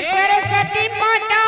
सरस्वती माता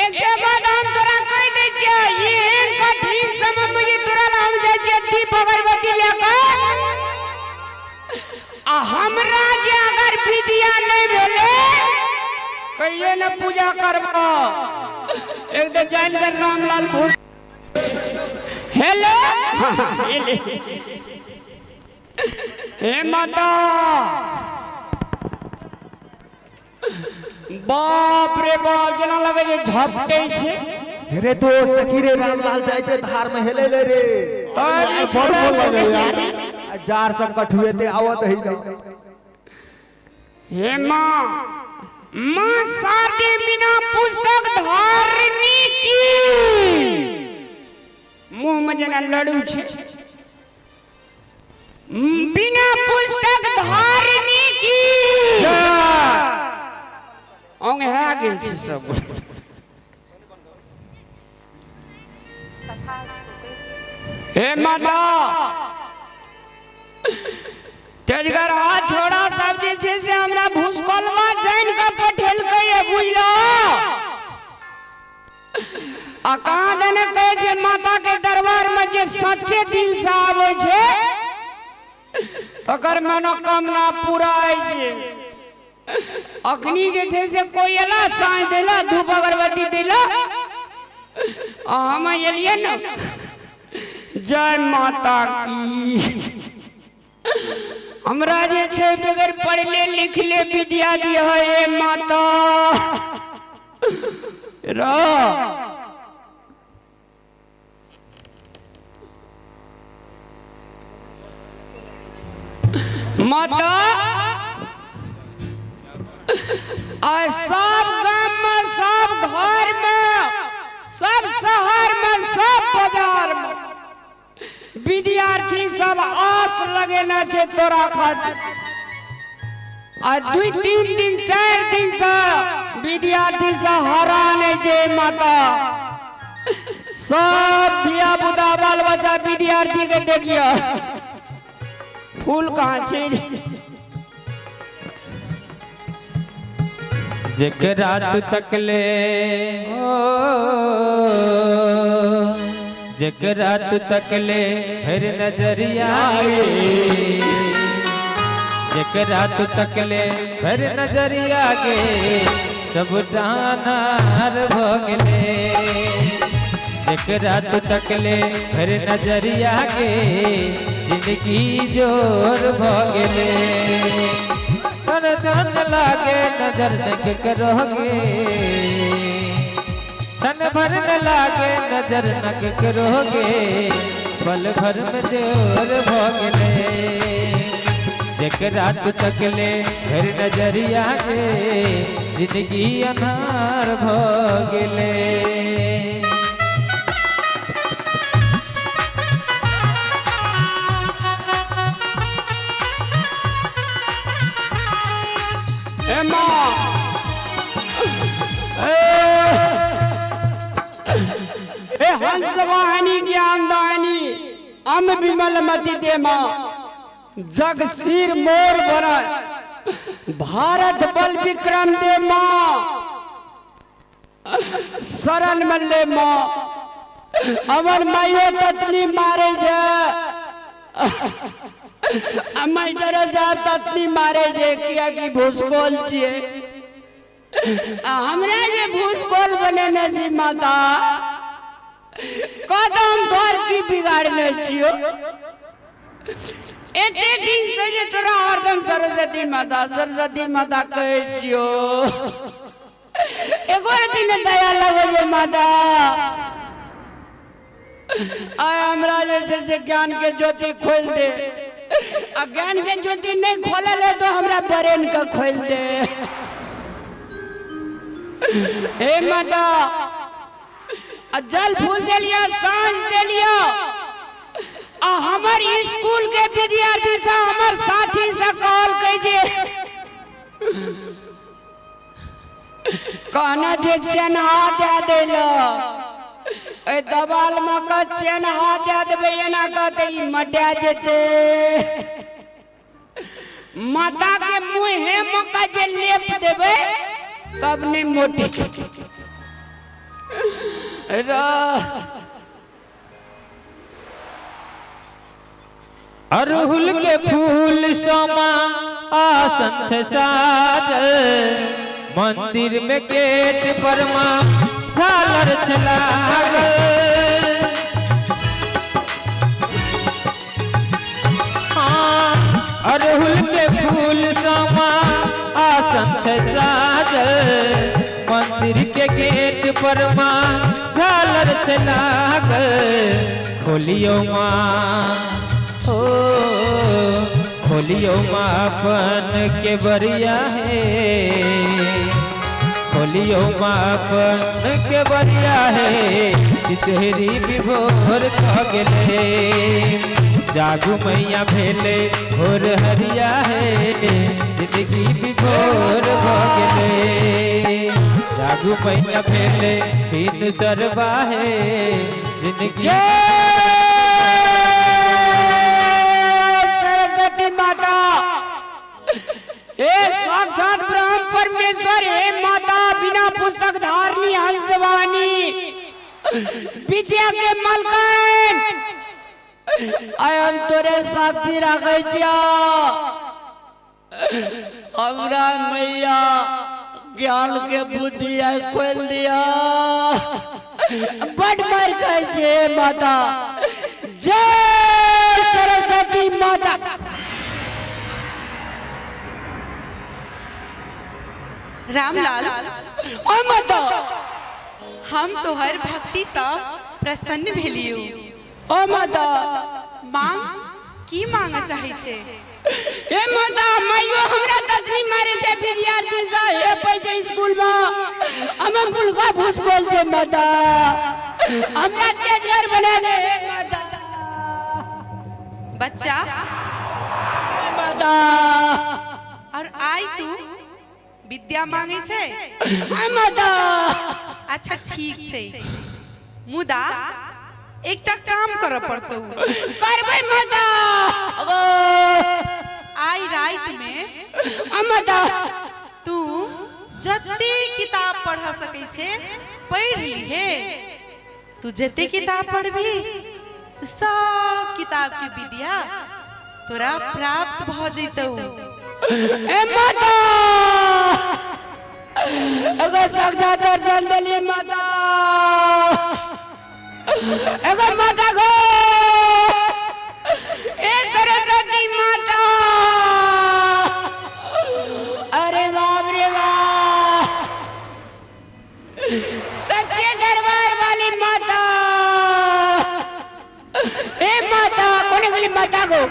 एक बात हम तोरा कह दे छियै, ये कठिन समय में तोरा हम जाय छियै दीप अगरबत्ती लेकर आ हमरा जे अगर विद्या नहीं भेले कहिए न पूजा करबो। एक दिन जान कर रामलाल भूस हेलो हे माता बाप रे बाप जना लगे जे झपटे छे। रे दोस्त की रे रामलाल जाय छे धार में हेले ले रे अरे बड़ बोल लगे यार जार संकट हुए थे आवत ही जाओ। हे मां मां शादी बिना पुस्तक धारनी की मुंह में जना लड़ू छे बिना पुस्तक धारनी की ओंगे है गेल छी सब। हे माता तेजगर हाथ छोड़ा सब जे छे से हमरा भूसकोलवा जान के पठेल के बुझलो आ कहां देने कहे छे माता के दरबार में जे सच्चे दिल से आवे छे तकर मनोकामना पूरा होय छे। अग्नि जे छे से कोई एला साँझ देला धूप अगरबत्ती देला आ हम एलिए न जय माता की। हमरा जे छे बगैर पढ़ले लिखले विद्या दी है माता रो माता आ सब गांव में सब घर में सब शहर में सब बाजार में विद्यार्थी सब आस लगेना छे तोरा खातिर। आ 2-3 दिन 4 दिन से विद्यार्थी से हैरान है जे माता सब धिया पुता बाल बच्चा विद्यार्थी के देखियो फूल कहाँ छे जेकरा तू तकले जेकरा तू तकले फिर नजरिया गे जेकरा तू तकले फिर नजरिया गे सब डानार भगले जेकरा तू तकले फिर नजरिया गे जिंदगी जोर भगले पर जन लागे नजर देख करोगे सन भर न लागे नजर नक करोगे पल भर में जोर भोगले जेकरा तू तकले फिर नजरिया के जिंदगी अनार भोगले। हंसवाहिनी ज्ञानदायिनी अम विमल मति दे मां जग सिर मोर बना भारत बल विक्रम दे मां शरण मल्ले मां अमर मायो ततनी मारे जा अमर दरजा ततनी मारे जे किया की भूसकोल छिए हमरा जे भूसकोल बने न जी माता कदम द्वार की बिगाड़ने छियो एते दिन से जे तोरा हरदम सरस्वती माता कहे छियो एगो दिन दया लगे माता आय हमरा जे ज्ञान के ज्योति खोल दे आ ज्ञान के ज्योति नहीं खोलल है तो हमरा ब्रेन के खोल दे हे माता जल फूल दे लिया सांझ दे लिया आ हमर स्कूल के विद्यार्थी से हमर साथी से कॉल कीजिए कहना जे चेन्हा दे देलो ए दबाल में का चेन्हा दे देबे एना कहते ई मटा जेते माता के मुंहे में का जे लेप देबे तब नहीं मोटी अरहुल के फूल सोमा आसन छे साजल मंदिर में गेट पर मां झालर छलागल अरहुल के फूल सोमा आसन छे साजल मंदिर के गेट पर मां झालर छलागल खोलियो मां ओ खोलियो मां अपन के बरिया है खोलियो मां अपन के बरिया है तितहरी विभोर ख गेले जागू मैया भेले भोर हरिया है जिंदगी विभोर भ गेले जागू मैया भेले तीन सरबा है जिंदगी माता हे साक्षात ब्रह्म परमेश्वर हे माता बिना पुस्तक धारनी हंसवानी विद्या के मलकन आय हम तोरे साक्षी रखे छिया हमरा मैया ज्ञान के बुद्धि खोल दिया बड़ मर गए जे माता जय सरस्वती माता रामलाल ओ माता हम तोहर भक्ति सा प्रसन्न भेलियो ओ माता मांग की मांग चाहे छे हे माता मायो हमरा ततनी मारे छे विद्यार्थी सा हे पैसे स्कूल में हम पुलका भूसकोल छे माता हमरा टीचर बना दे हे माता बच्चा माता और आई तू विद्या मांगे छे माता अच्छा ठीक छे मुदा एकटा काम कर पड़तो करबै माता आई रात में माता तू जते किताब पढ़ सकै छे पढ़ लीहे तू जते किताब पढ़बी सब किताब के विद्या तोरा प्राप्त भ जइतौ ए माता अगर साक्षात दर्शन देली माता अगर माता गो ए सरस्वती माता अरे बाप रे बाप सच्चे दरबार वाली माता हे माता कोने वाली माता गो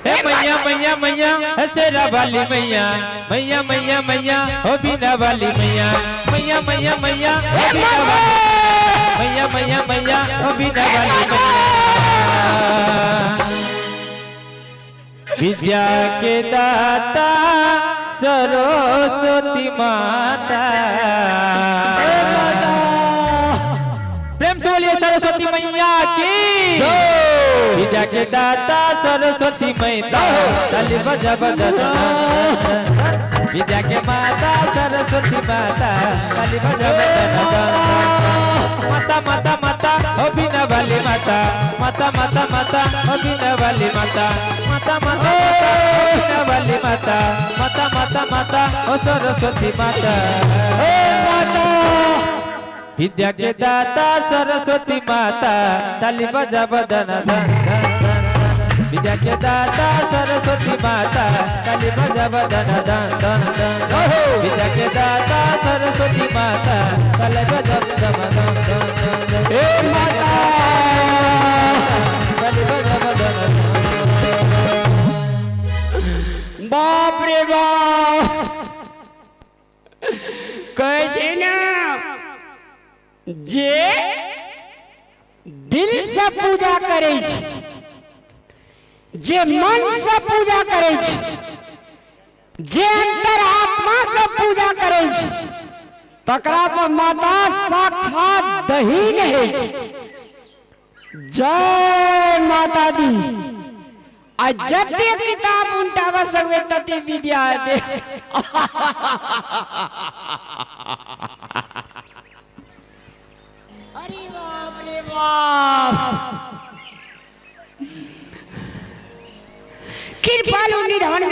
हे मैया मैया मैया हसेरा वाली मैया मैया मैया मैया हो बिना वाली मैया मैया मैया मैया हो बिना वाली मैया मैया मैया हो बिना वाली मैया विद्या के दाता सरस्वती माता प्रेम से बोलिए सरस्वती मैया की विद्या के दाता सरस्वती मैया ताली बजा बजा विद्या के माता सरस्वती माता ताली बजा बजा माता माता माता ओ बिना वाली माता माता माता माता ओ बिना वाली माता माता माता ओ बिना वाली माता माता माता माता ओ सरस्वती माता माता विद्या के दाता सरस्वती माता ताली बजा बदन विद्या के दाता सरस्वती माता ताली बजा बदन विद्या के दाता सरस्वती माता ताली बजा बदन माता ताली बजा बदन बाप रे बाप जे दिल से पूजा करे छै, जे मन से पूजा करे छै, जे अंतरात्मा से पूजा करे छै, तकरा पर माता साक्षात दहीन है छै। जय माता दी। आ जते किताब उल्टावा सकबे तते विद्या दे। अरे बाप रे बाप। कृपालु निधन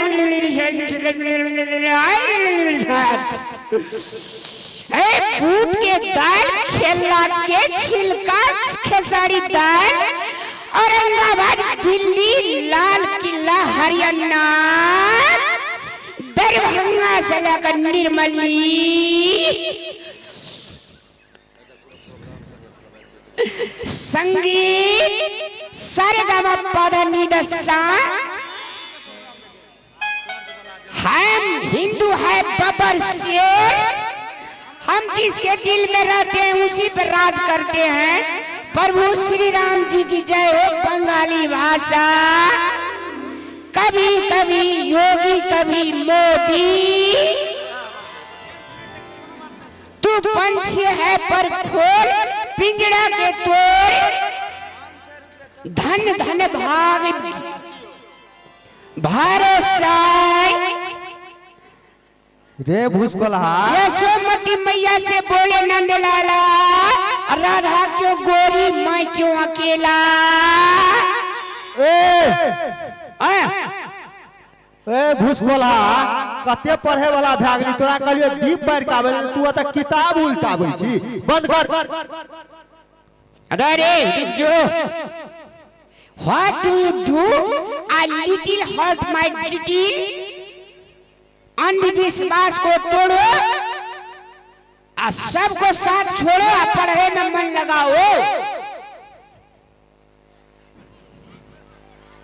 फूट के दाल, खेला के छिलका, खेसारी दाल, औरंगाबाद, दिल्ली, लाल किला, हरियाणा, दरभंगा से लेकर निर्मली, संगीत सरगम पद निदसा। हम हिंदू है बबर शेर, हम जिसके दिल में रहते हैं उसी पर राज करते हैं। प्रभु श्री राम जी की जय हो। बंगाली भाषा कभी कभी योगी कभी मोदी, तू पंछी है पर खोल पिंजड़ा के तोड़, धन धन भाग भरोसा रे भूसकोल्हा। यशोमती मैया से बोले नंदलाला, राधा क्यों गोरी मैं क्यों अकेला। ए भूसकोल्हा, कते पढ़े वाला भए गेली तोरा। कहलियो दीप बार के आबै, तू त किताब उल्टाबै छी। बंद कर। अरे जो what do you do, a little hurt my little, अंधविश्वास को तोड़ो, आ सबको साथ छोड़ो, आ पढ़े में मन लगाओ।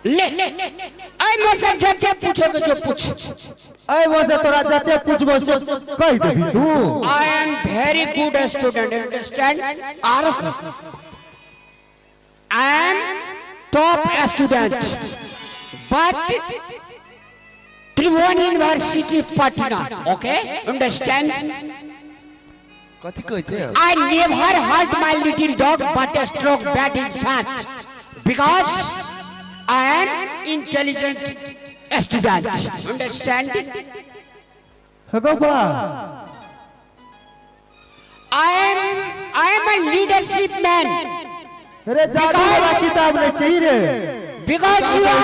ले आई मुझसे जते पूछोगे जो पूछ। ए मुझसे तोरा जते पूछबो से कह देबी तू। I am very good student, understand. I am top student, but Tribhuvan university Patna, okay, understand? कथि कहै छै? I never hurt my little dog but stroke that is fat, because I am intelligent student, understand? हगो बा, I am a leadership man, अरे जादू वाला किताब नहीं चाहिए रे। because you are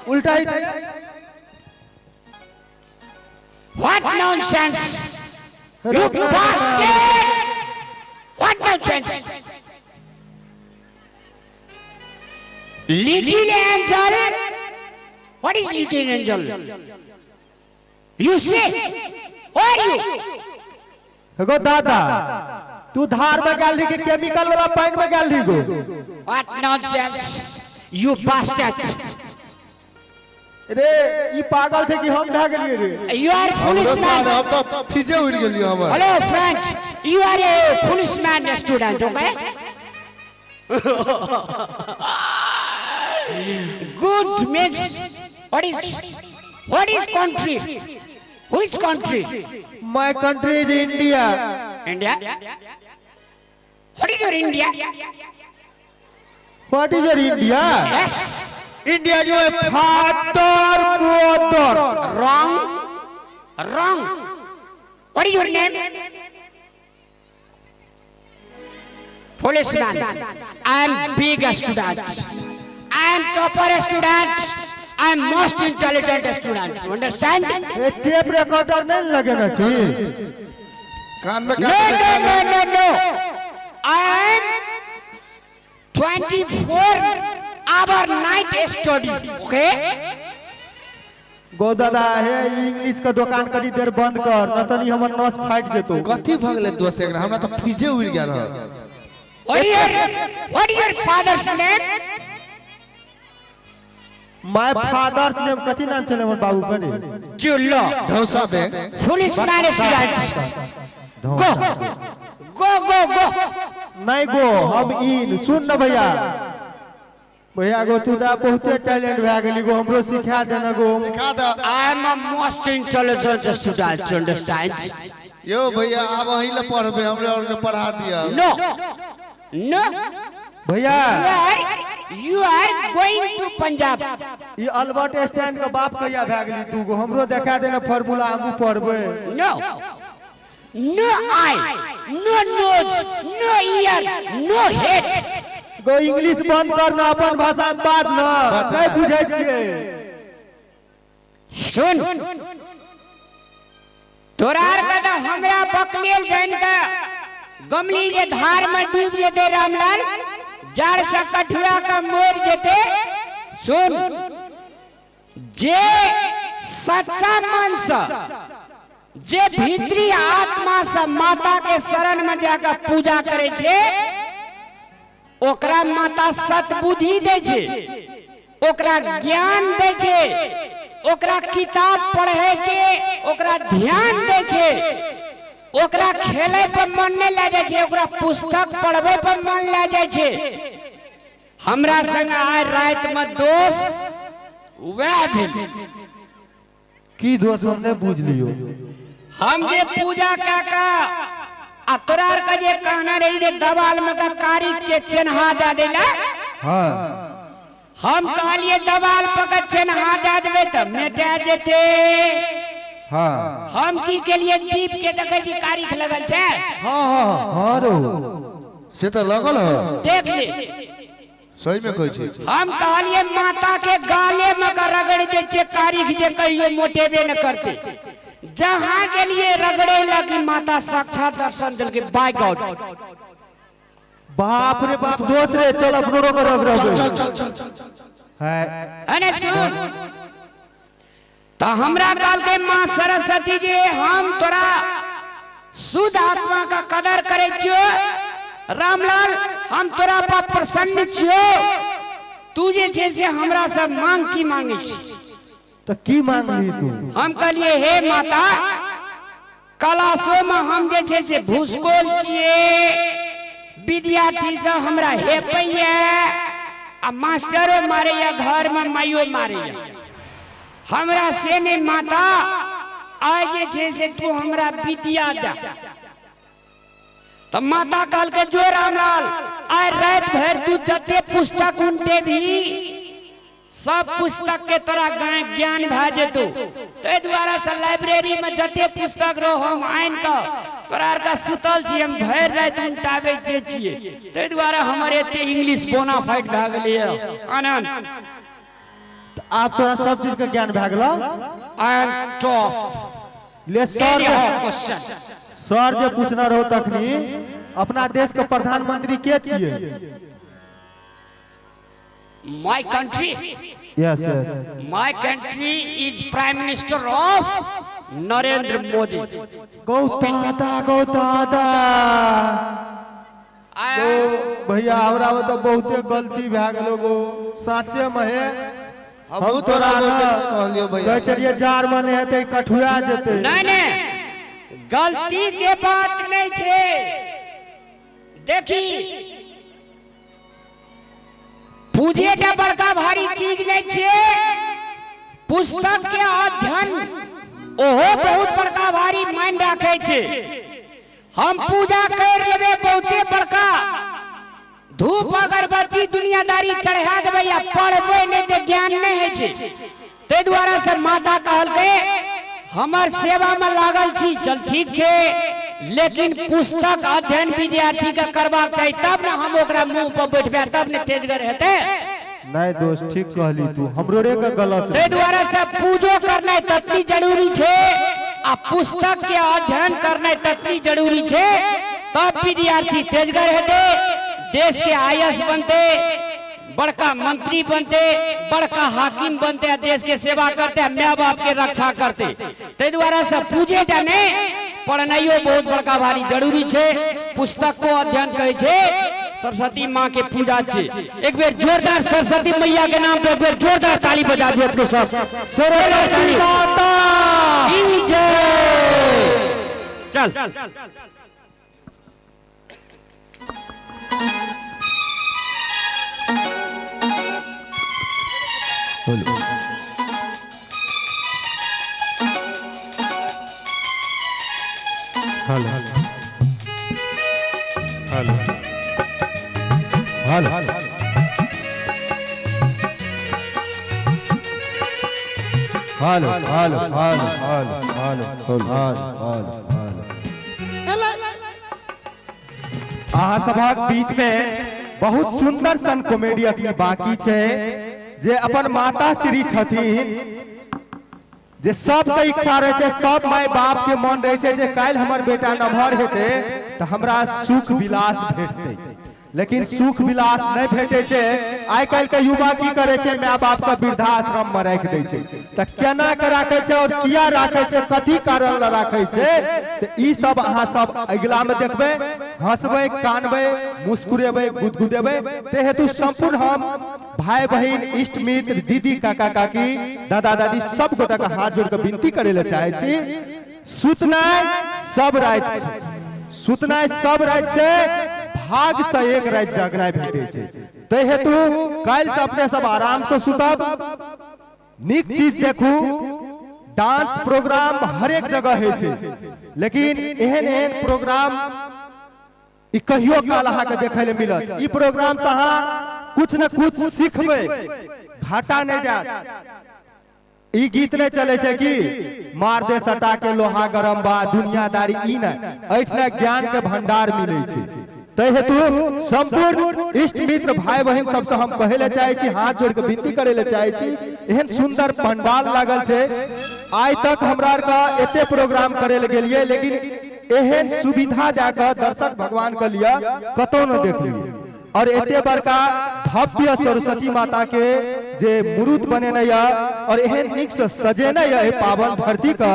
उल्टा ही। what nonsense, you bastard, what nonsense. Little angel, what is little angel? You say, who are you? हगो दादा, तू धार में गाल दी के केमिकल वाला पानी में गाल दी गो। What nonsense, you bastard. रे ई पागल थे कि हम ढा गेलिए रे। You are foolish man. हम तो फिजे उड़ गेलियो हमर। Hello friend, you are a foolish man student, okay? Good means what is country? Which country? My country is India. India. What is your India? What is your India? Yes. India जो है father mother. Wrong. Wrong. What is your name? Policeman. I am big student. I am topper student. I am most intelligent student. You understand? ये tape recorder नहीं लगे ना छी। कान में No. I am 24-hour night study. Okay? गो दादा है English का दुकान करी देर बंद कर, न तो नहीं हमर नस फाट जेतो। कथि भ गेलै दोस्त एकरा, हमरा तो फिजे उड़ गेल रह। What is your father's name? My father's name कथि नाम छले हमर बाबू करे? Jullo. ढौसा बे Foolish man student. गो गो गो नहीं गो हम इन सुन न भैया भैया गो तू दा बहुते टैलेंट भए गेली गो हमरो सिखा देना गो सिखा दे I am a most intelligent student, you understand? यो भैया अब वहीं ले पढ़बे हमरे और के पढ़ा दिया No, no, भैया you are going to Punjab. E Albert stand के बाप कहिया भए गेली तू गो हमरो देखा देना फार्मूला हमहू पढ़बे No, no eye, no nose, no ear, no head. गो इंग्लिश बंद कर ना अपन भाषा में बाज ना नहीं बुझै छियै सुन तोरार का तो हमरा बकलेल जैन का गमली जे धार में डूब जेते रामलाल जड़ से कठुआ का मोर जेते सुन जे सच्चा मन से जे भीतरी आत्मा से माता के शरण में जाकर पूजा करे छे ओकरा माता सतबुद्धि दे छे ओकरा ज्ञान दे छे ओकरा किताब पढ़े के ओकरा ध्यान दे छे ओकरा खेले पर मन नहीं ले जाए छे ओकरा पुस्तक पढ़वे पर मन ले जाए छे हमरा संग आय रात में दोस्त वह भेल की दोस्त हमने बुझ लियो हम जे पूजा काका आ तोरार का जे कहना रही जे दवाल में का कारी के चिन्हा दे देला हां हम कहलिए दवाल पर का चिन्हा दे देबे त मेटा जेते हां हम की के लिए दीप के देखे छी कारी लगल छै हां हां हां रो से तो लगल है देख ले सही में कहै छी हम कहलिए माता के गाले में का रगड़ दे छे कारी जे कहियो मोटेबे न करते जहां के लिए रगड़े लगी माता साक्षात दर्शन दिल के बाय गॉड बाप रे बाप दोस्त रे चल अपनो रोक रोक चल है अने सुन तो हमरा काल के मां सरस्वती जी हम तोरा शुद्ध आत्मा का कदर करे छियो रामलाल हम तोरा पर प्रसन्न छियो तू जे छे से हमरा से मांग की मांगे छी तो की मांग ली तू हम कहलिए हे माता क्लासों में हम जे छे से भूसकोल छिए विद्यार्थी से हमरा हे पैया आ मास्टरो मारे या घर में माइयो मारे या हमरा से ने माता आज जे छे से तू हमरा विद्या दे तो माता कहल के जो रामलाल आय रात भर तू जते पुस्तक उनते भी सब पुस्तक के तोरा ज्ञान भए जेतौ ते द्वारा से लाइब्रेरी में जते पुस्तक रहो हम आइन का तोरा का सुतल छी हम भर रात उनटावे के छिए ते द्वारा हमर एते इंग्लिश बोनाफाइड भए गेलिए आनंद आप तोरा सब चीज के ज्ञान भए गेलो आई एम टॉप ले सर क्वेश्चन सर जे पूछना रहो तखनी अपना देश के प्रधानमंत्री के छिए my country yes yes My country is Prime Minister of Narendra Modi. गौतादा भैया हमरा में तो बहुते गलती भए गेलो गो साचे में है हम तोरा कहलियो भैया कह चलिए जार मने हेते कठुआ जेते नहीं नहीं गलती के बात नहीं छे देखी पूजे का बड़का भारी चीज नहीं छे पुस्तक के अध्ययन ओहो बहुत बड़का भारी मान रखे छे हम पूजा कर लेबे बहुते बड़का धूप अगरबत्ती दुनियादारी चढ़ा देबे या पढ़बे नहीं ते ज्ञान नहीं है छे ते द्वारा से माता कहल के हमर सेवा में लागल छी चल ठीक छे लेकिन पुस्तक अध्ययन विद्यार्थी का करबाक चाहिए तब ना हम ओकरा मुंह पर बैठबे तब ने तेजगर हेते नहीं दोस्त ठीक कहली तू हमरो रे का गलत ते द्वारा से पूजो करना ततनी जरूरी छे आ पुस्तक के अध्ययन करना ततनी जरूरी छे तब विद्यार्थी तेजगर हेते देश के आईएएस बनते बड़का मंत्री बनते बड़का हाकिम बनते देश के सेवा करते माँ बाप के रक्षा करते ते द्वारा से पूजे ने पढ़नाइयो बहुत बड़का भारी जरूरी छे पुस्तक को अध्ययन करे छे सरस्वती माँ के पूजा छे एक बेर जोरदार सरस्वती मैया के नाम पे एक बेर जोरदार ताली बजा दियो अपने सब सरस्वती माता की जय चल hello hello hello hello hello hello अहाँ सभक बीच में बहुत सुंदर सन कॉमेडी अखनी बाकी छे जे अपन माता श्री छथिन जे सबके इच्छा रहे छे सब माय बाप के मन रहे छे जे काल हमर बेटा नमहर हेते तो हमरा सुख विलास भेटते लेकिन सुख विलास नहीं भेटे छे आइ काल के युवा की करे छे माय बाप का वृद्धाश्रम में राख दे छे त केना के राखे छे और किया राखे छे कथी कारण ल राखे छे त ई सब अहाँ सब अगला में देखबे हंसबे कानबे मुस्कुरेबे गुदगुदेबे ते हेतु संपूर्ण हम भाई बहन इष्ट मित्र दीदी काका काकी दादा दादी सब गोटा के हाथ जोड़ के विनती करे ले चाहे छी सुतनाय सब रात छे सुतनाय सब रात छे भाग से एक रात जागनाय भेटे छे ते हेतु काल से अपने सब आराम से सुतब निक चीज देखू डांस प्रोग्राम हर एक जगह है छे लेकिन एहन एहन प्रोग्राम ई कहियो काल अहाँ के देखे ले मिलत ई प्रोग्राम से अहाँ कुछ न कुछ सीखबे घाटा नहीं जात ई गीत नहीं चले छे कि मार दे सटा के लोहा गरम बा दुनियादारी ई न ऐठना ज्ञान के भंडार मिले छे तै हेतु संपूर्ण इष्ट मित्र भाई बहन सबसे हम कहे ले चाहे छी हाथ जोड़ के विनती करे ले चाहे छी एहन सुंदर पंडाल लागल छे आज तक हमरा का एते प्रोग्राम करे ले गेलिए लेकिन एहन सुविधा जाकर दर्शक भगवान के लिए कतो न देख लिए और एते बड़का भव्य सरस्वती माता के जे मूर्त बने या और एहन निक से सजेना या पावन धरती का